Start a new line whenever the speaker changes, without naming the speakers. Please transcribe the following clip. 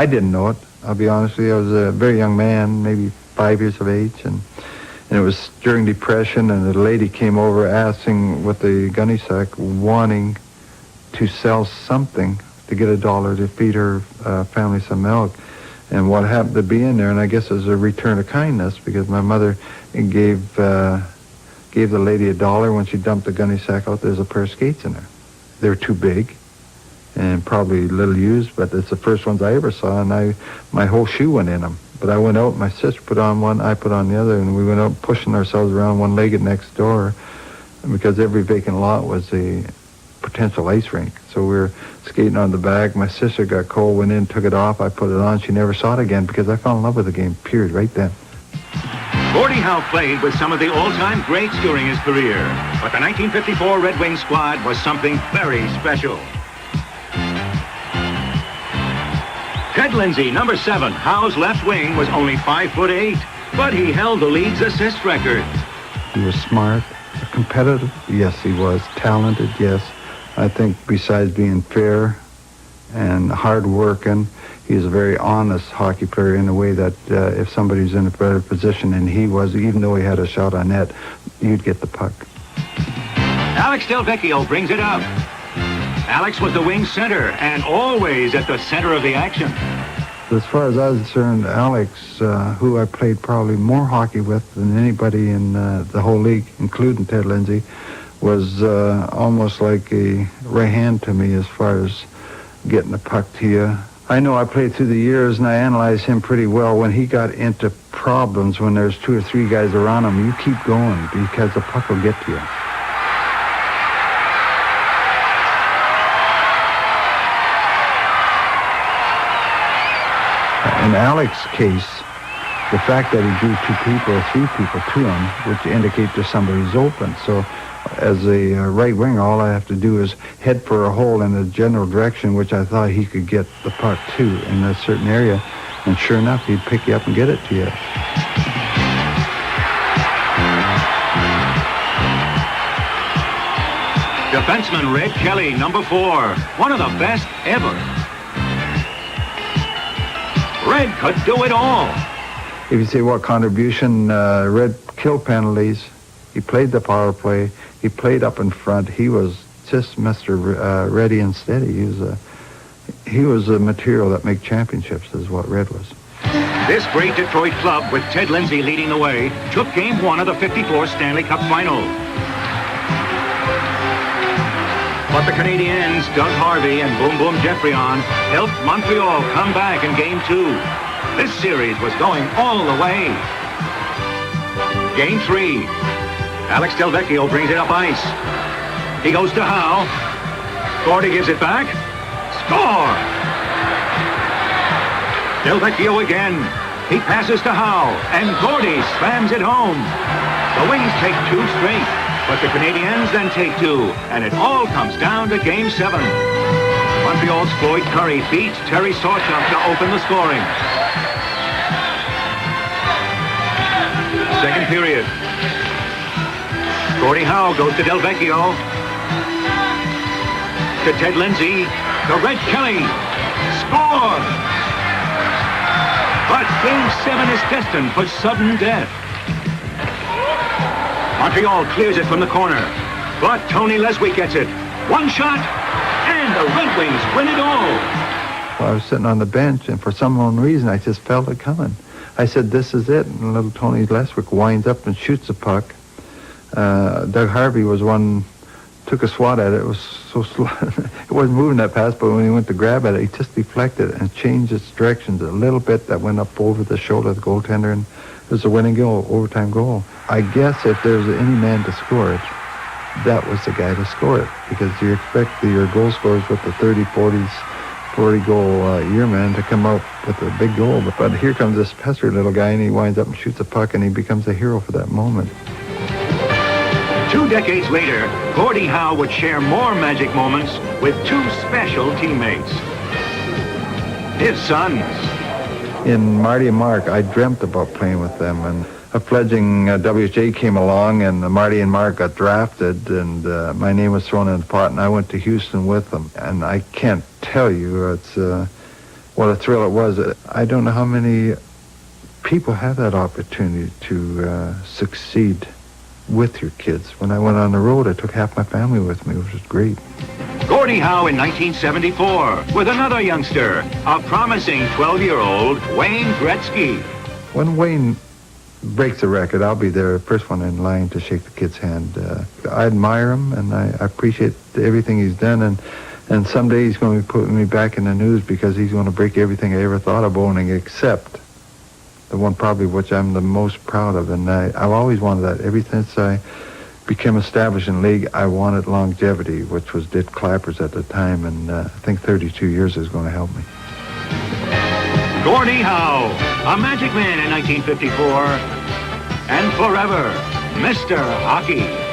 I didn't know it. I'll be honest with you. I was a very young man, maybe 5 years of age, and it was during Depression, and the lady came over asking with the gunny sack, wanting to sell something to get $1 to feed her family some milk. And what happened to be in there, and I guess it was a return of kindness, because my mother gave the lady $1 when she dumped the gunny sack out. There's a pair of skates in there. They were too big and probably little used, but it's the first ones I ever saw, and my whole shoe went in them. But I went out, my sister put on one, I put on the other, and we went out pushing ourselves around one-legged next door, because every vacant lot was a potential ice rink. So we were skating on the back. My sister got cold, went in, took it off. I put it on. She never saw it again, because I fell in love with the game, period, right then.
Gordie Howe played with some of the all-time greats during his career, but the 1954 Red Wing squad was something very special. Ted Lindsay, number 7, Howe's left wing, was only 5'8", but he held the league's assist record.
He was smart, competitive, yes he was, talented, yes. I think besides being fair and hard-working, he was a very honest hockey player in a way that if somebody's in a better position, and he was, even though he had a shot on net, you'd get the puck.
Alex Del Vecchio brings it up. Alex was the wing center and always at the center of the action.
As far as I was concerned, Alex, who I played probably more hockey with than anybody in the whole league, including Ted Lindsay, was almost like a right hand to me as far as getting the puck to you. I know I played through the years, and I analyzed him pretty well. When he got into problems, when there's 2 or 3 guys around him, you keep going because the puck will get to you. In Alex's case, the fact that he drew 2 people or 3 people to him, which indicate that somebody's open. So as a right winger, all I have to do is head for a hole in the general direction, which I thought he could get the puck to in a certain area. And sure enough, he'd pick you up and get it to you.
Defenseman Red Kelly, number 4, one of the best ever. Red could do it all.
If you say what contribution, Red killed penalties. He played the power play. He played up in front. He was just Mr. Ready and steady. He was a material that made championships, is what Red was.
This great Detroit club, with Ted Lindsay leading the way, took Game 1 of the '54 Stanley Cup Final. But the Canadiens, Doug Harvey and Boom Boom Geoffrion, helped Montreal come back in Game 2. This series was going all the way. Game 3. Alex Del Vecchio brings it up ice. He goes to Howe. Gordie gives it back. Score! Del Vecchio again. He passes to Howe, and Gordie slams it home. The Wings take 2 straight. But the Canadiens then take 2, and it all comes down to Game 7. Montreal's Floyd Curry beats Terry Sawchuk to open the scoring. Second period. Gordie Howe goes to Del Vecchio. To Ted Lindsay. To Red Kelly. Score! But Game 7 is destined for sudden death. Montreal clears it from the corner, but Tony Leswick gets it. One shot, and the Red Wings win it all.
Well, I was sitting on the bench, and for some unknown reason, I just felt it coming. I said, this is it, and little Tony Leswick winds up and shoots the puck. Doug Harvey was one, took a swat at it. It was so slow. It wasn't moving that fast, but when he went to grab at it, he just deflected and changed its directions a little bit. That went up over the shoulder of the goaltender, and it was a winning goal, overtime goal. I guess if there's any man to score it, that was the guy to score it, because you expect your goal scorers with the 40-goal yearman to come out with a big goal. But here comes this pestery little guy, and he winds up and shoots a puck, and he becomes a hero for that moment.
2 decades later, Gordie Howe would share more magic moments with 2 special teammates. His sons.
In Marty and Mark, I dreamt about playing with them, and a fledgling WHA came along, and Marty and Mark got drafted, and my name was thrown in the pot, and I went to Houston with them. And I can't tell you, it's what a thrill it was. I don't know how many people have that opportunity to succeed with your kids. When I went on the road, I took half my family with me, which was great.
Gordie Howe in 1974 with another youngster, a promising 12-year-old Wayne Gretzky.
When Wayne breaks the record, I'll be there, first one in line to shake the kid's hand. I admire him, and I appreciate everything he's done, and someday he's going to be putting me back in the news because he's going to break everything I ever thought of owning, except the one probably which I'm the most proud of. And I've always wanted that. Ever since I became established in the league, I wanted longevity, which was Dick Clappers at the time, and I think 32 years is going to help me.
Gordie Howe, a Magic Man in 1954, and forever, Mr. Hockey.